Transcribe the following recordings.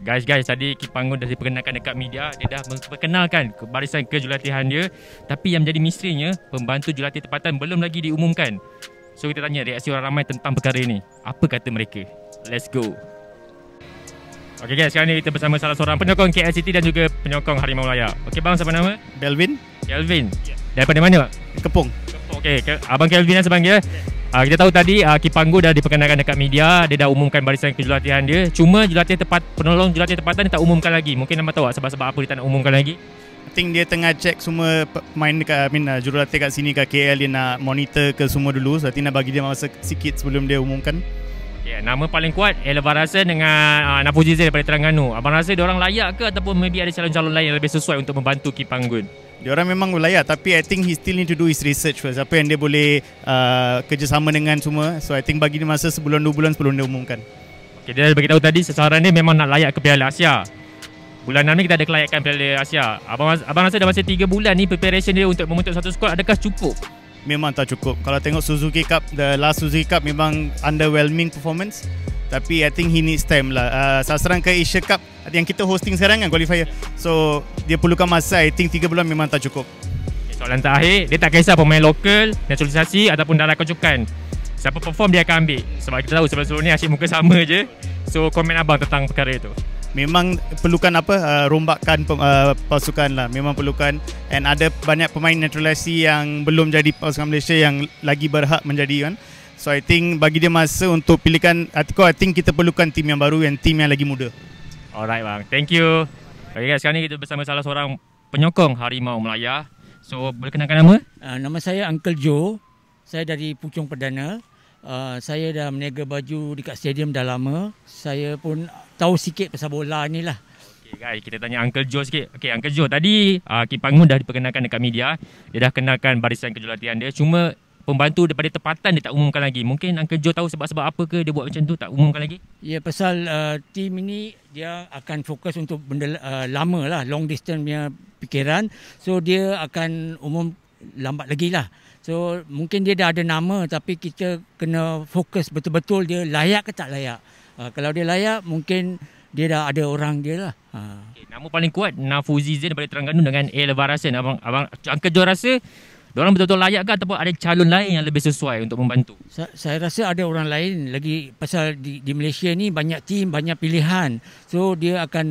Guys, tadi Kipanggun dah diperkenalkan dekat media. Dia dah memperkenalkan barisan kejurulatihan dia. Tapi yang menjadi misterinya, pembantu jurulatih tempatan belum lagi diumumkan. So kita tanya reaksi orang ramai tentang perkara ini. Apa kata mereka? Let's go. Okay guys, sekarang ni kita bersama salah seorang penyokong KL City dan juga penyokong Harimau Melaya. Okay bang, siapa nama? Kelvin. Kelvin. Daripada mana? Kepung. Okay, Abang Kelvin lah sebenarnya. Kita tahu tadi Kipanggun dah diperkenalkan dekat media. Dia dah umumkan barisan kejurulatihan dia. Cuma penolong jurulatih tempatan dia tak umumkan lagi. Mungkin anda tahu sebab-sebab apa dia tak nak umumkan lagi? I think dia tengah check semua pemain dekat jurulatih kat sini kat KL. Dia nak monitor ke semua dulu. So nanti nak bagi dia masa sikit sebelum dia umumkan. Okay, nama paling kuat Elva Rasen dengan Nafuzi Zain daripada Terengganu. Abang rasa diorang layak ke ataupun maybe ada calon-calon lain yang lebih sesuai untuk membantu Kipanggun? Diorang memang layak, tapi I think he still need to do his research first. Apa yang dia boleh kerjasama dengan semua. So I think bagi dia masa sebulan 2 bulan sebelum dia umumkan. Okay, dia dah beritahu tadi sasaran dia memang nak layak ke Piala Asia. Bulan 6 ni kita ada kelayakan Piala Asia. Abang rasa dah masa 3 bulan ni preparation dia untuk membentuk satu squad, adakah cukup? Memang tak cukup. Kalau tengok Suzuki Cup, the last Suzuki Cup memang underwhelming performance. Tapi I think he needs time lah. Sasaran ke Asia Cup yang kita hosting sekarang kan, qualifier. So dia perlukan masa. I think 3 bulan memang tak cukup. Okay, soalan terakhir, dia tak kisah pemain lokal, naturalisasi ataupun darah kecukan. Siapa perform dia akan ambil. Sebab kita tahu sebelum ni asyik muka sama je. So komen abang tentang perkara itu. Memang perlukan rombakan pasukan lah. Memang perlukan. And ada banyak pemain naturalisasi yang belum jadi pasukan Malaysia yang lagi berhak menjadi kan. So I think bagi dia masa untuk pilihkan. I think kita perlukan tim yang baru dan tim yang lagi muda. Alright bang, thank you. Okay guys, sekarang ni kita bersama salah seorang penyokong Harimau Melaya. So boleh kenalkan nama? Nama saya Uncle Joe. Saya dari Puchong Perdana. Saya dah meniaga baju dekat stadium dah lama. Saya pun tahu sikit pasal bola ni lah. Okay guys, kita tanya Uncle Joe sikit. Okay Uncle Joe, tadi Kipanggun dah diperkenalkan dekat media. Dia dah kenalkan barisan kejurulatihan dia. Cuma pembantu daripada tempatan dia tak umumkan lagi. Mungkin Uncle Joe tahu sebab-sebab apa ke dia buat macam tu tak umumkan lagi? Ya, pasal tim ini dia akan fokus untuk benda lama lah, long distance punya fikiran. So dia akan umum lambat lagi lah. So mungkin dia dah ada nama tapi kita kena fokus betul-betul dia layak ke tak layak. Kalau dia layak mungkin dia dah ada orang dia lah. Okay, nama paling kuat Nafuzi Zain daripada Terengganu dengan Elva Rasen. Abang Uncle Joe rasa diorang betul-betul layak ke ataupun ada calon lain yang lebih sesuai untuk membantu? Saya rasa ada orang lain lagi pasal di Malaysia ni banyak tim, banyak pilihan. So dia akan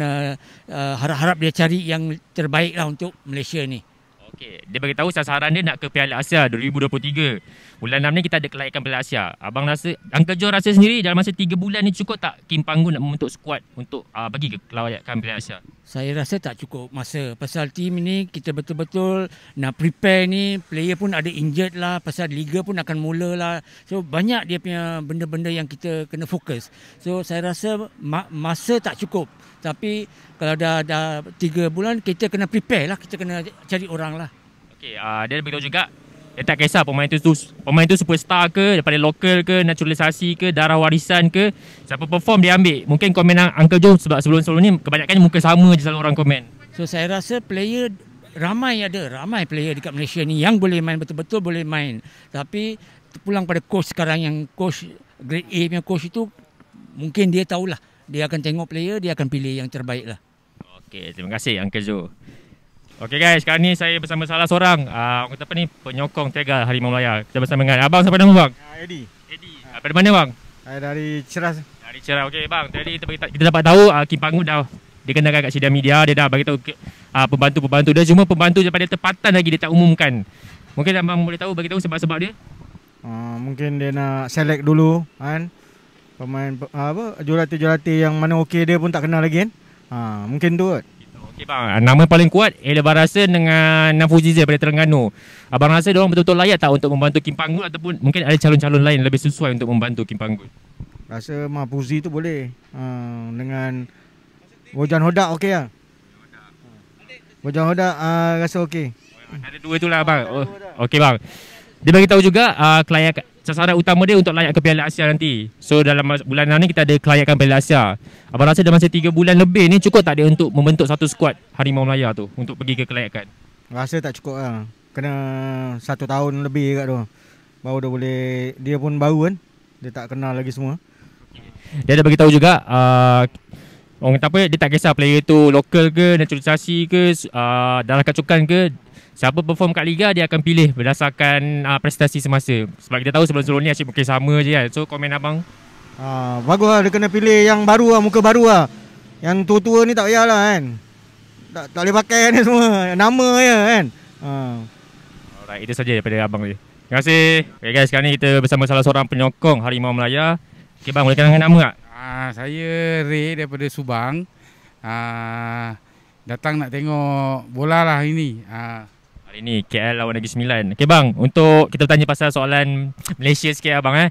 harap-harap dia cari yang terbaik lah untuk Malaysia ni. Okey, dia beritahu sasaran dia nak ke Piala Asia 2023. Bulan 6 ni kita ada kelayakan Piala Asia. Abang rasa, Uncle Joe rasa sendiri dalam masa 3 bulan ni cukup tak Kipanggun nak membentuk skuad untuk bagi ke kelayakan Piala Asia? Saya rasa tak cukup masa. Pasal tim ni kita betul-betul nak prepare ni. Player pun ada injured lah. Pasal liga pun akan mula lah. So banyak dia punya benda-benda yang kita kena fokus. So saya rasa masa tak cukup. Tapi kalau dah 3 bulan kita kena prepare lah. Kita kena cari orang lah. Okey, dia beritahu juga dia tak kisah pemain tu superstar ke, daripada lokal ke, naturalisasi ke, darah warisan ke, siapa perform dia ambil. Mungkin komen Uncle Joe sebab sebelum-sebelum ni kebanyakan muka sama je selalu orang komen. So saya rasa player ramai player dekat Malaysia ni yang boleh main betul-betul boleh main. Tapi pulang pada coach sekarang yang coach grade A punya coach itu mungkin dia tahulah. Dia akan tengok player, dia akan pilih yang terbaik lah. Okey, terima kasih Uncle Joe. Okey guys, sekarang ni saya bersama salah seorang orang kata apa ni, penyokong Tegal Harimau Melaya. Kita bersama dengan abang, siapa nama bang? Eddie. Dari mana bang? Dari Ceras. Dari Ceras. Okey bang, tadi kita dapat tahu Kipanggun dah dikenalkan kat sidang media. Dia dah bagi tahu pembantu-pembantu dia. Cuma pembantu daripada tempatan lagi dia tak umumkan. Mungkin abang boleh tahu, bagi tahu sebab-sebab dia? Mungkin dia nak select dulu kan. Pemain jurulatih-jurulatih yang mana okey dia pun tak kenal lagi kan. Mungkin tu kot. Okey bang, nama paling kuat Elva Rasen dengan Nafuzi Zain daripada Terengganu. Abang rasa diorang betul-betul layak tak untuk membantu Kipanggun ataupun mungkin ada calon-calon lain lebih sesuai untuk membantu Kipanggun? Rasa Nafuzi tu boleh. Dengan Bojan Hodak okey lah. Bojan Hodak rasa okey. Ada dua tu lah bang. Okey bang. Dia bagi tahu juga kelayakan sasaran utama dia untuk layak ke Piala Asia nanti. So dalam bulan 6 ni kita ada kelayakan Piala Asia. Abang rasa dalam masa 3 bulan lebih ni cukup tak dia untuk membentuk satu skuad Harimau Melaya tu untuk pergi ke kelayakan? Rasa tak cukup lah. Kena 1 tahun lebih kat tu. Baru dia boleh, dia pun baru kan. Dia tak kenal lagi semua. Dia ada bagi tahu juga Orang kata apa, dia tak kisah player tu lokal ke, naturalisasi ke, darah kacukan ke, siapa perform kat Liga dia akan pilih berdasarkan prestasi semasa. Sebab kita tahu sebelum-sebelum ni Asyik mungkin sama je kan. So komen abang? Bagus lah, dia kena pilih yang baru lah, muka baru lah. Yang tua-tua ni tak payahlah kan. Tak boleh pakai ni semua, nama je kan. Alright, itu saja daripada abang ni. Terima kasih. Okay guys, sekarang ni kita bersama salah seorang penyokong Harimau Melaya. Okay bang, boleh kenalkan nama tak? Saya Ray daripada Subang. Datang nak tengok bola lah hari ni. Hari ni KL lawan Negeri Sembilan. Okay bang, untuk kita bertanya pasal soalan Malaysia sikit abang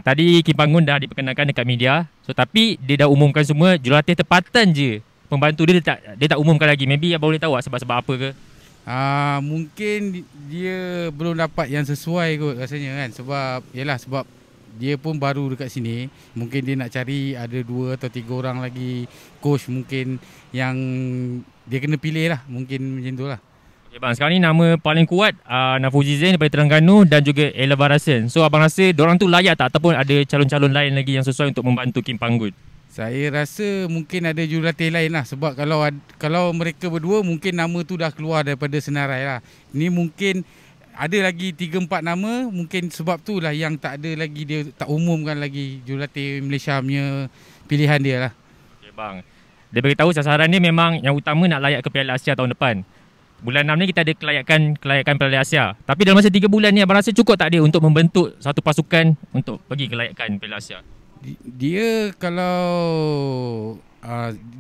tadi Kim Panggun dah diperkenalkan dekat media. So tapi dia dah umumkan semua, jurulatih tempatan je. Pembantu dia tak umumkan lagi. Maybe abang boleh tahu sebab apa ke? Mungkin dia belum dapat yang sesuai kot rasanya kan. Sebab dia pun baru dekat sini. Mungkin dia nak cari ada 2 atau 3 orang lagi coach mungkin yang dia kena pilih lah. Mungkin macam tu lah. Okay bang, sekarang ni nama paling kuat Nafuzi Zain daripada Terengganu dan juga Ella Barasen. So abang rasa diorang tu layak tak ataupun ada calon-calon lain lagi yang sesuai untuk membantu Kim Panggun? Saya rasa mungkin ada jurulatih lain lah. Sebab kalau mereka berdua mungkin nama tu dah keluar daripada senarai lah. Ni mungkin ada lagi 3-4 nama, mungkin sebab tu lah yang tak ada lagi, dia tak umumkan lagi jurulatih Malaysia punya pilihan dia lah. Okay bang, dia beritahu sasaran dia memang yang utama nak layak ke Piala Asia tahun depan. Bulan 6 ni kita ada kelayakan Piala Asia. Tapi dalam masa 3 bulan ni abang rasa cukup tak dia untuk membentuk satu pasukan untuk pergi kelayakan Piala Asia? Dia kalau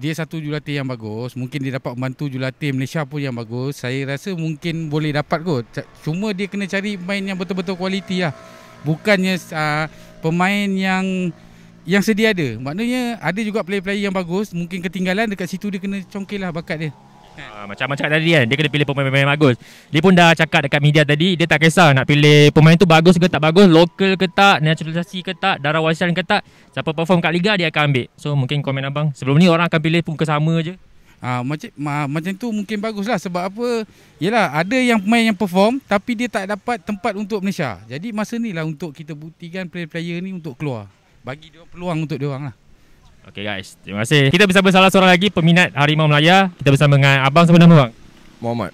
dia satu jurulatih yang bagus, mungkin dia dapat membantu jurulatih Malaysia pun yang bagus. Saya rasa mungkin boleh dapat kot. Cuma dia kena cari pemain yang betul-betul kualiti lah. Bukannya pemain yang sedia ada. Maknanya ada juga player-player yang bagus, mungkin ketinggalan dekat situ, dia kena congkil lah bakat dia. Macam tadi kan, dia kena pilih pemain-pemain bagus. Dia pun dah cakap dekat media tadi, dia tak kisah nak pilih pemain tu bagus ke tak bagus, lokal ke tak, naturalisasi ke tak, darah warisan ke tak, siapa perform kat Liga dia akan ambil. So mungkin komen abang, sebelum ni orang akan pilih muka sama je. Macam tu mungkin bagus lah. Sebab apa, yelah ada yang pemain yang perform tapi dia tak dapat tempat untuk Malaysia. Jadi masa ni lah untuk kita buktikan player-player ni untuk keluar, bagi dia peluang untuk dia orang lah. Okay guys, terima kasih. Kita bersama salah seorang lagi peminat Harimau Melaya. Kita bersama dengan abang, siapa nama bang? Muhammad.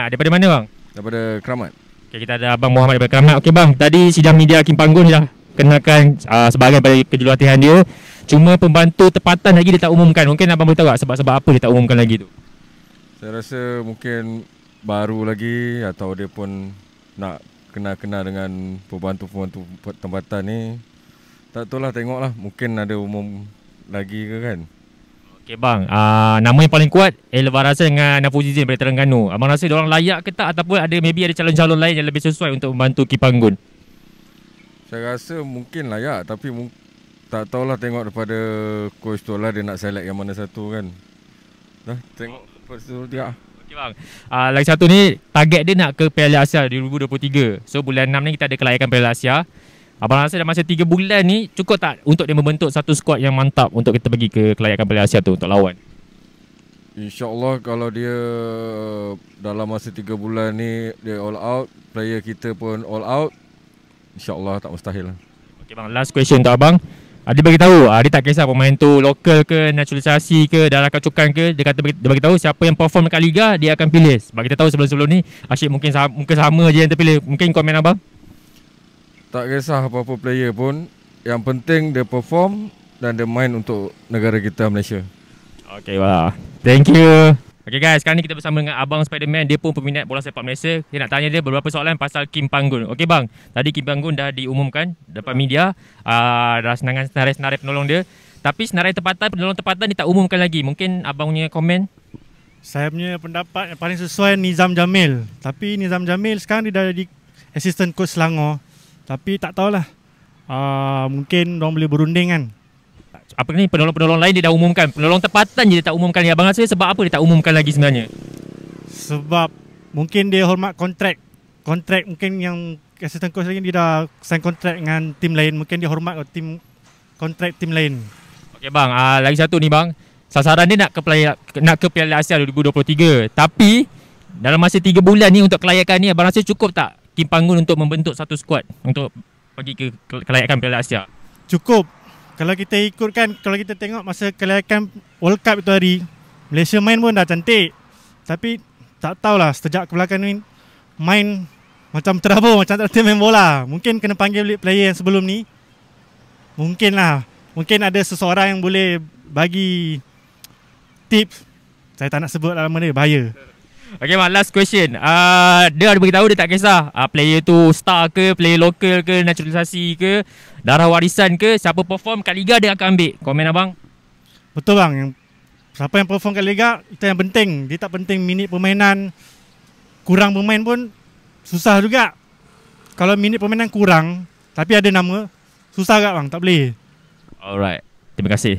Daripada mana bang? Daripada Keramat. Okay, kita ada abang Muhammad daripada Keramat. Okay bang, tadi sidang media Kim Panggun dah kenakan sebahagian pada kejurulatihan dia. Cuma pembantu tempatan lagi dia tak umumkan. Mungkin abang boleh tahu tak sebab apa dia tak umumkan lagi tu? Saya rasa mungkin baru lagi atau dia pun nak kenal-kenal dengan pembantu-pembantu tempatan ni. Tak tahu lah, tengoklah. Mungkin ada umum lagi ke kan. Okay bang, nama yang paling kuat Ella Barasen dengan Nafuzi Zain daripada Terengganu. Abang rasa diorang layak ke tak ataupun maybe ada calon-calon lain yang lebih sesuai untuk membantu Kim Panggun? Saya rasa mungkin layak, tapi tak tahulah, tengok daripada coach tu lah dia nak select yang mana satu kan. Dah tengok persul dia. Okay bang, lagi satu ni target dia nak ke Piala Asia 2023. So bulan 6 ni kita ada kelayakan Piala Asia. Abang rasa dalam masa 3 bulan ni cukup tak untuk dia membentuk satu skuad yang mantap untuk kita pergi ke kelayakan Piala Asia tu untuk lawan? InsyaAllah kalau dia dalam masa 3 bulan ni dia all out, player kita pun all out, InsyaAllah tak mustahil lah. Okay bang, last question untuk abang. Dia beritahu dia tak kisah pemain tu lokal ke, naturalisasi ke, darah kacukan ke. Dia beritahu siapa yang perform dekat Liga dia akan pilih. Sebab kita tahu sebelum-sebelum ni Asyik mungkin muka sama je yang terpilih. Mungkin komen abang? Tak kisah apa-apa player pun, yang penting dia perform dan dia main untuk negara kita Malaysia. Okay wah, thank you. Okay guys, sekarang ni kita bersama dengan abang Spiderman. Dia pun peminat bola sepak Malaysia. Kita nak tanya dia beberapa soalan pasal Kim Panggun. Okay bang, tadi Kim Panggun dah diumumkan depan media, dah senangan senarai penolong dia. Tapi senarai penolong tempatan dia tak umumkan lagi. Mungkin abang punya komen? Saya punya pendapat yang paling sesuai Nizam Jamil. Tapi Nizam Jamil sekarang dia dah jadi assistant coach Selangor. Tapi tak tahulah, mungkin orang boleh berunding kan. Apa ni, penolong-penolong lain dia dah umumkan. Penolong tempatan je dia tak umumkan. Abang rasa sebab apa dia tak umumkan lagi sebenarnya? Sebab mungkin dia hormat kontrak. Kontrak mungkin yang assistant coach lagi dia dah sign kontrak dengan tim lain. Mungkin dia hormat kontrak tim lain. Okey bang, lagi satu ni bang. Sasaran dia nak ke Piala Asia 2023. Tapi dalam masa 3 bulan ni untuk kelayakan ni, abang rasa cukup tak Kim Panggun untuk membentuk satu skuad untuk pergi ke kelayakan Piala Asia? Cukup. kalau kita ikutkan, kalau kita tengok masa kelayakan World Cup itu hari, Malaysia main pun dah cantik. Tapi tak tahulah sejak ke belakang ni main macam terabur, macam tak main bola. Mungkin kena panggil player yang sebelum ni. Mungkin ada seseorang yang boleh bagi tips. Saya tak nak sebut nama dia, bahaya. Okay Mak, last question. Dia ada beritahu dia tak kisah player tu star ke, player lokal ke, naturalisasi ke, darah warisan ke, siapa perform kat Liga dia akan ambil. Komen abang? Betul bang. Siapa yang perform kat Liga, itu yang penting. Dia tak penting minit permainan. Kurang pemain pun susah juga. Kalau minit permainan kurang tapi ada nama, susah agak bang, tak boleh. Alright. Terima kasih.